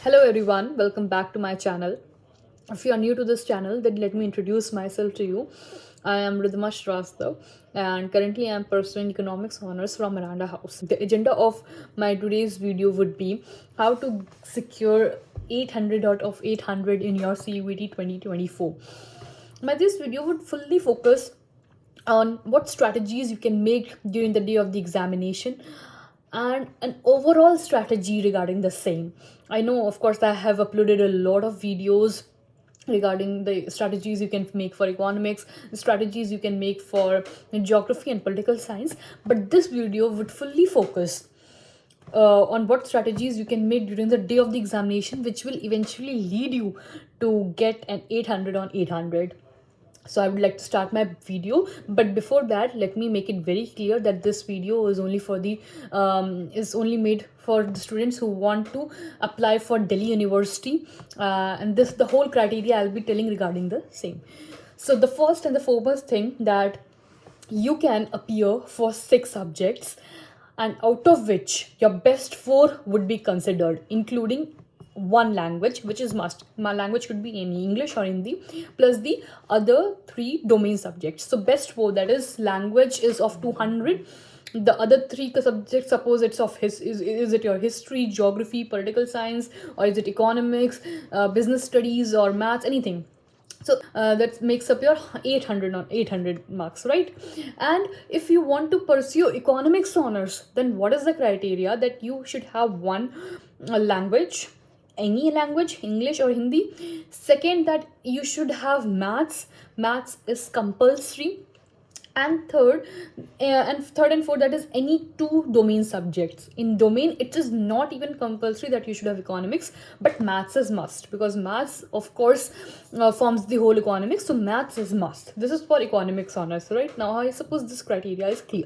Hello everyone, welcome back to my channel. If you are new to this channel, then let me introduce myself to you. I am Ridhima Shrasthav and currently I am pursuing economics honors from Miranda House. The agenda of my today's video would be how to secure 800 out of 800 in your CUET 2024. This video would fully focus on what strategies you can make during the day of the examination and an overall strategy regarding the same. I know, of course, I have uploaded a lot of videos regarding the strategies you can make for economics, the strategies you can make for geography and political science, but this video would fully focus on what strategies you can make during the day of the examination, which will eventually lead you to get an 800 on 800. So I would like to start my video, but before that let me make it very clear that this video is only for the is only made for the students who want to apply for Delhi University, and this the whole criteria I'll be telling regarding the same. So the first and the foremost thing that you can appear for 6 subjects, and out of which your best 4 would be considered, including one language, which is must. My language could be any English or Hindi, plus the other 3 domain subjects. So best 4, that is language, is of 200. The other 3 subjects, suppose it's of is it your history, geography, political science, or is it economics, business studies, or maths, anything. So that makes up your 800 on 800 marks, right? And if you want to pursue economics honors, then what is the criteria? That you should have one language, any language, English or Hindi. Second, that you should have maths. Maths is compulsory. And third and fourth, that is any 2 domain subjects. In domain, it is not even compulsory that you should have economics, but maths is must, because maths, of course, forms the whole economics. So maths is must. This is for economics honors, right? Now I suppose this criteria is clear.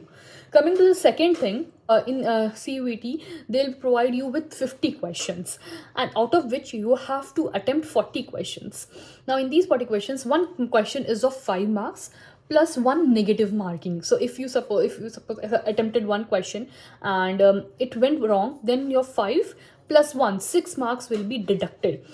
Coming to the second thing, in CUET, they'll provide you with 50 questions, and out of which you have to attempt 40 questions. Now in these 40 questions, one question is of 5 marks plus 1 negative marking. So if you suppose attempted one question and it went wrong, then your 5 plus 1, 6 marks will be deducted.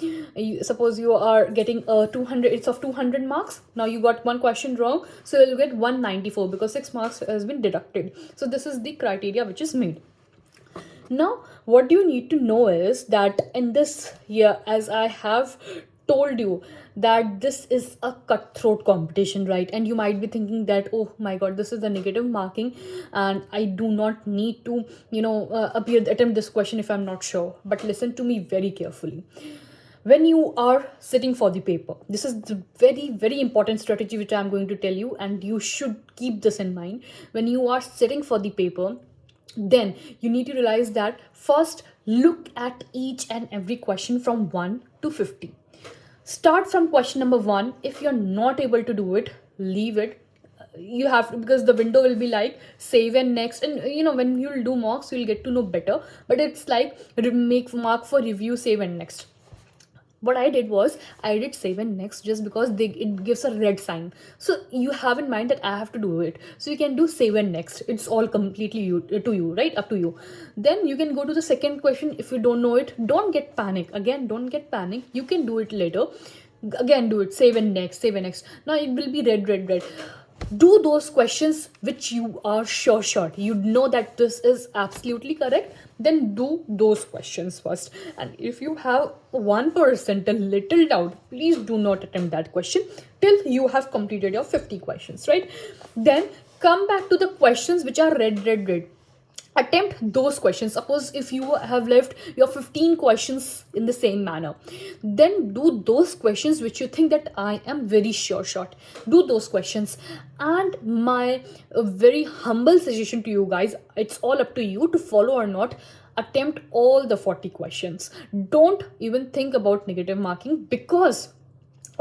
Suppose you are getting 200, it's of 200 marks. Now you got one question wrong, so you'll get 194 because 6 marks has been deducted. So this is the criteria which is made. Now what you need to know is that in this year, as I have told you, that this is a cutthroat competition, right? And you might be thinking that, oh my god, this is the negative marking and I do not need to attempt this question if I'm not sure. But listen to me very carefully. When you are sitting for the paper, this is the very, very important strategy which I'm going to tell you, and you should keep this in mind. When you are sitting for the paper, then you need to realize that first look at each and every question from 1 to 50. Start from question number 1. If you're not able to do it, leave it. You have to, because the window will be like save and next, and when you'll do mocks, you'll get to know better. But it's like make mark for review, save and next. What I did was I did save and next just because it gives a red sign. So you have in mind that I have to do it. So you can do save and next. It's all completely to you, right? Up to you. Then you can go to the second question. If you don't know it, don't get panic. Again, don't get panic. You can do it later. Again, do it. Save and next. Save and next. Now it will be red, red, red. Do those questions which you are sure you know that this is absolutely correct, then do those questions first. And if you have 1% a little doubt, please do not attempt that question till you have completed your 50 questions, right? Then come back to the questions which are red, red, red. Attempt those questions. Suppose if you have left your 15 questions in the same manner, then do those questions which you think that I am very sure shot. Do those questions. And my very humble suggestion to you guys, it's all up to you to follow or not. Attempt all the 40 questions. Don't even think about negative marking, because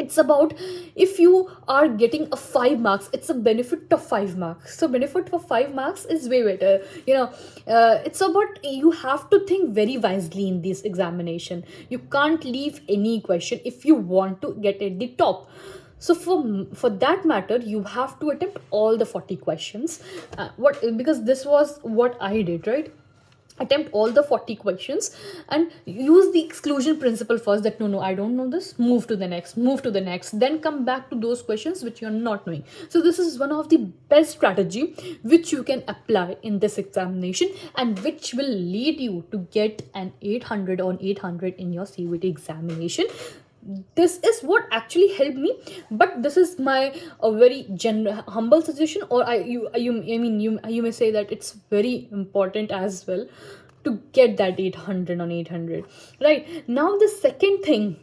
it's about, if you are getting a 5 marks, it's a benefit of 5 marks. So benefit for 5 marks is way better. It's about, you have to think very wisely in this examination. You can't leave any question if you want to get at the top. So for that matter, you have to attempt all the 40 questions. Because this was what I did, right? attempt all the 40 questions and use the exclusion principle first, that no, I don't know this, move to the next, move to the next, then come back to those questions which you're not knowing. So this is one of the best strategy which you can apply in this examination, and which will lead you to get an 800 on 800 in your CUET examination. This is what actually helped me, but this is my a very humble suggestion, or you may say that it's very important as well to get that 800 on 800. Right now, the second thing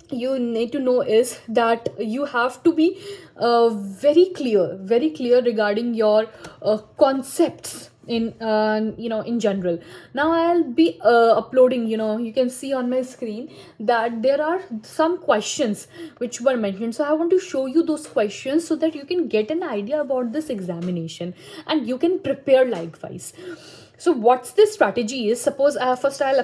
you need to know is that you have to be very clear regarding your concepts in in general. Now I'll be uploading, you can see on my screen that there are some questions which were mentioned, so I want to show you those questions so that you can get an idea about this examination and you can prepare likewise. So what's this strategy is, suppose first I'll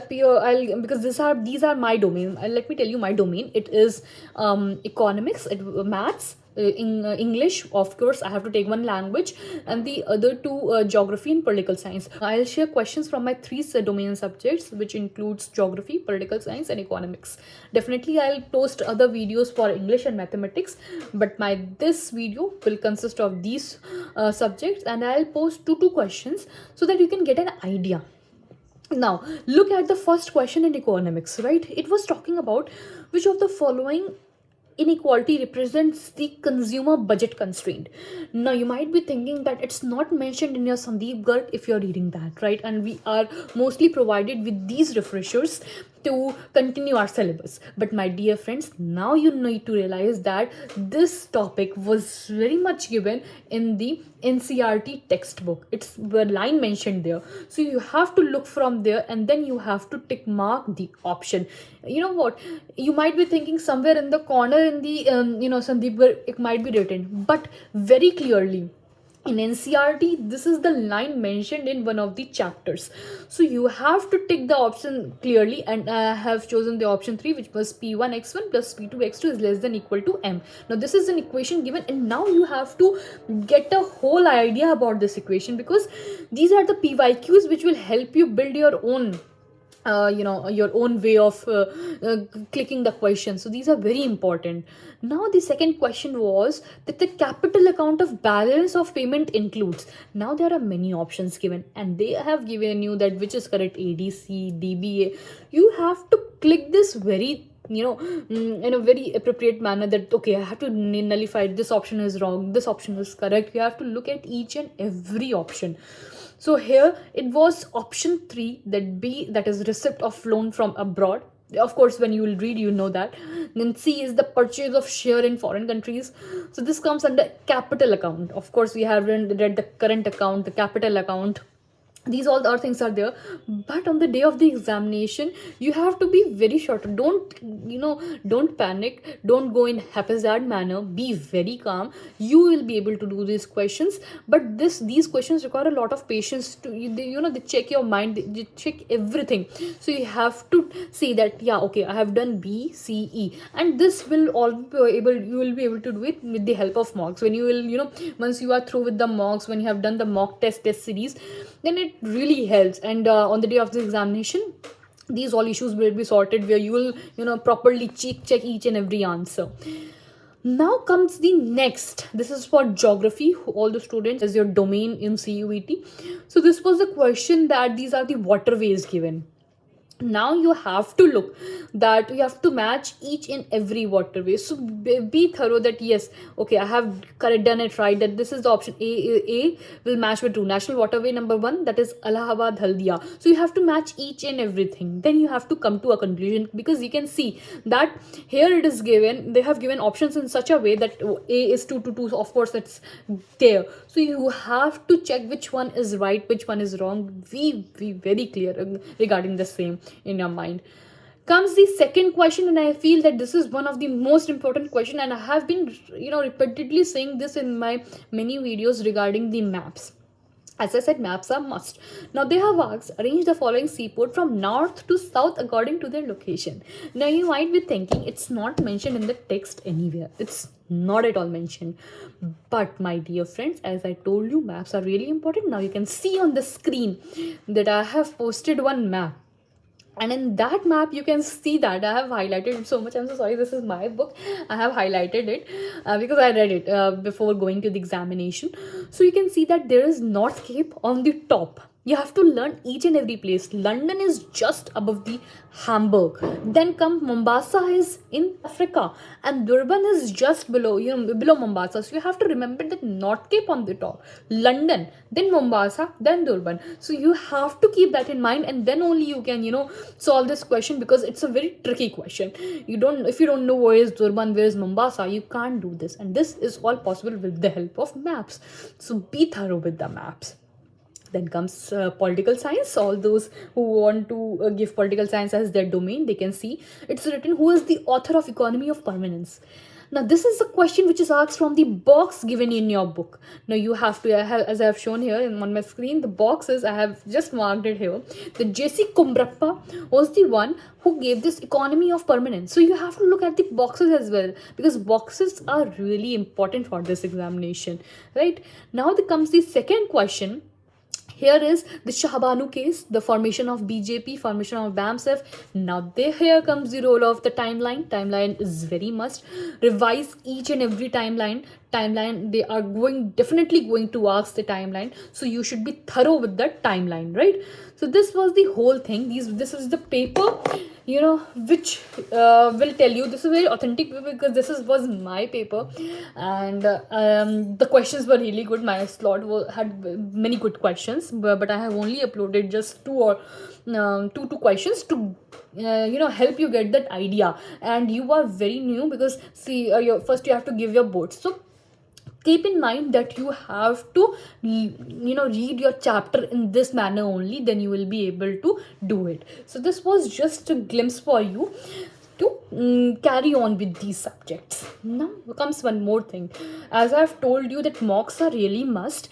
because these are my domain. Let me tell you my domain. It is economics, maths, in English, of course I have to take one language, and the other two geography and political science. I'll share questions from my three domain subjects, which includes geography, political science and economics. Definitely I'll post other videos for English and mathematics, but this video will consist of these subjects, and I'll post two questions so that you can get an idea. Now look at the first question in economics, right? It was talking about which of the following inequality represents the consumer budget constraint. Now you might be thinking that it's not mentioned in your Sandeep Garg if you're reading that, right? And we are mostly provided with these refreshers to continue our syllabus. But my dear friends, now you need to realize that this topic was very much given in the NCERT textbook. It's the line mentioned there, so you have to look from there, and then you have to tick mark the option. You know what, you might be thinking somewhere in the corner in the Sandeep Garg it might be written, but very clearly in NCERT this is the line mentioned in one of the chapters. So you have to tick the option clearly, and I have chosen the option 3, which was P1x1 plus P2x2 is less than equal to M. Now this is an equation given, and now you have to get a whole idea about this equation, because these are the pyqs which will help you build your own your own way of clicking the question. So these are very important. Now the second question was that the capital account of balance of payment includes. Now there are many options given, and they have given you that which is correct, ADC, DBA. You have to click this very in a very appropriate manner, that okay, I have to nullify, this option is wrong, this option is correct. You have to look at each and every option. So here it was option 3, that B, that is receipt of loan from abroad. Of course, when you will read, you know that. Then C is the purchase of share in foreign countries. So this comes under capital account. Of course, we have read the current account, the capital account. These all our things are there, but on the day of the examination you have to be very short. Don't panic, don't go in haphazard manner, be very calm. You will be able to do these questions, but these questions require a lot of patience to they check your mind, they check everything. So you have to say that, yeah, okay, I have done B, C, E, and this will all be able, you will be able to do it with the help of mocks. When you will once you are through with the mocks, when you have done the mock test series, then it really helps. And on the day of the examination, these all issues will be sorted, where you will properly check each and every answer. Now comes the next. This is for geography, all the students, as your domain in CUET. So this was the question that these are the waterways given. Now you have to look that you have to match each and every waterway. So be thorough that yes, okay, I have done it right, that this is the option A will match with 2 national waterway number 1, that is Allahabad Haldia. So you have to match each and everything, then you have to come to a conclusion, because you can see that here it is given, they have given options in such a way that A is 2 to 2, of course it's there. So you have to check which one is right, which one is wrong. Be very clear regarding the same in your mind. Comes the second question, and I feel that this is one of the most important question, and I have been repeatedly saying this in my many videos regarding the maps. As I said, maps are must. Now they have asked, arrange the following seaport from north to south according to their location. Now you might be thinking it's not mentioned in the text anywhere. It's not at all mentioned. But my dear friends, as I told you, maps are really important. Now you can see on the screen that I have posted one map, and in that map you can see that I have highlighted it so much. I'm so sorry, this is my book. I have highlighted it because I read it before going to the examination. So you can see that there is North Cape on the top. You have to learn each and every place. London is just above the Hamburg. Then come Mombasa is in Africa, and Durban is just below, below Mombasa. So you have to remember that North Cape on the top, London, then Mombasa, then Durban. So you have to keep that in mind, and then only you can, solve this question, because it's a very tricky question. If you don't know where is Durban, where is Mombasa, you can't do this. And this is all possible with the help of maps. So be thorough with the maps. Then comes political science. All those who want to give political science as their domain, they can see it's written, who is the author of Economy of Permanence. Now this is a question which is asked from the box given in your book. Now you have to, as I have shown here on my screen, the boxes I have just marked it here. The J.C. Kumbrappa was the one who gave this Economy of Permanence. So you have to look at the boxes as well, because boxes are really important for this examination, right? Now there comes the second question. Here is the Shahbanu case, the formation of BJP, formation of BAMSF. Now here comes the role of the timeline. Timeline is very must. Revise each and every timeline. They are definitely going to ask the timeline. So you should be thorough with the timeline, right? So this was the whole thing. This is the paper, which will tell you. This is very authentic paper because was my paper, and the questions were really good. My slot had many good questions, but I have only uploaded just two questions to help you get that idea. And you are very new, because see, first you have to give your boards. So keep in mind that you have to read your chapter in this manner only, then you will be able to do it. So this was just a glimpse for you to carry on with these subjects. Now comes one more thing. As I've told you that mocks are really must.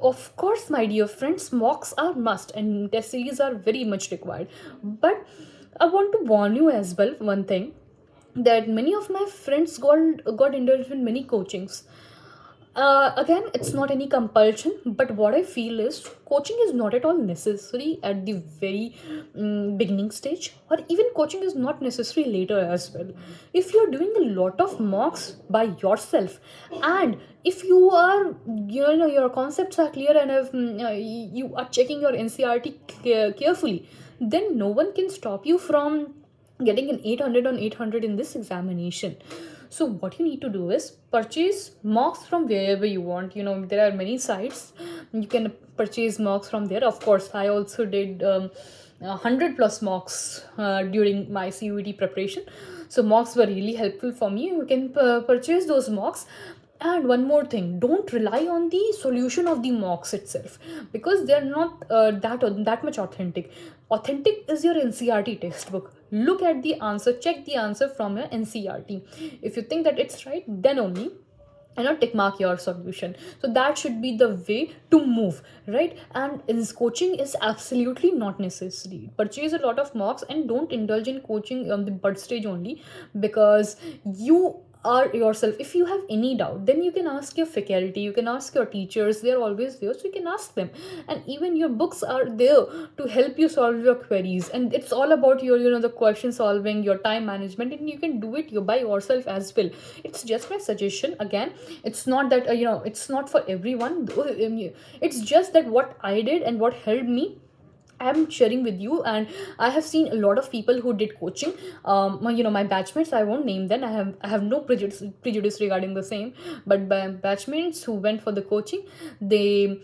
Of course, my dear friends, mocks are must and test series are very much required. But I want to warn you as well one thing, that many of my friends got indulged in many coachings. Again, it's not any compulsion, but what I feel is coaching is not at all necessary at the very beginning stage, or even coaching is not necessary later as well. If you're doing a lot of mocks by yourself, and if you are, your concepts are clear, and if you are checking your NCRT carefully, then no one can stop you from getting an 800 on 800 in this examination. So what you need to do is purchase mocks from wherever you want. There are many sites you can purchase mocks from there. Of course, I also did 100 plus mocks during my CUET preparation. So mocks were really helpful for me. You can purchase those mocks. And one more thing, don't rely on the solution of the mocks itself, because they're not that much authentic. Authentic is your NCRT textbook. Look at the answer, check the answer from your NCRT. If you think that it's right, then only tick mark your solution. So that should be the way to move, right? And this coaching is absolutely not necessary. Purchase a lot of mocks and don't indulge in coaching on the bud stage only, because you are yourself. If you have any doubt, then you can ask your faculty, you can ask your teachers. They are always there, so you can ask them. And even your books are there to help you solve your queries. And it's all about your the question solving, your time management, and you can do it by yourself as well. It's just my suggestion. Again, it's not that it's not for everyone. It's just that what I did and what helped me, I'm sharing with you. And I have seen a lot of people who did coaching, my batchmates. I won't name them. I have no prejudice regarding the same, but my batchmates who went for the coaching, they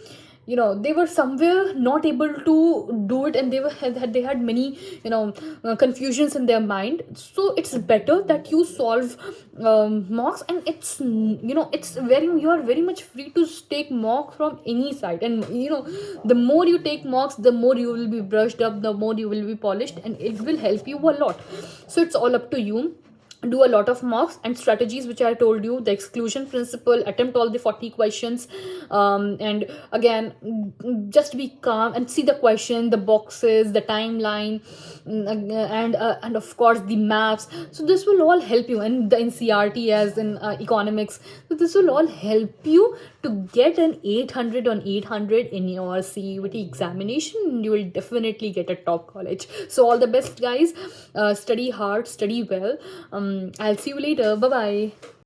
were somewhere not able to do it, and they had many confusions in their mind. So it's better that you solve mocks, and it's you are very much free to take mock from any site. And the more you take mocks, the more you will be brushed up, the more you will be polished, and it will help you a lot. So it's all up to you. do a lot of mocks and strategies which I told you, the exclusion principle, attempt all the 40 questions, and again, just be calm and see the question, the boxes, the timeline, and of course the maps. So this will all help you, and the NCRT as in economics. So this will all help you to get an 800 on 800 in your CUT examination. You will definitely get a top college. So all the best, guys. Study hard, study well. I'll see you later. Bye bye.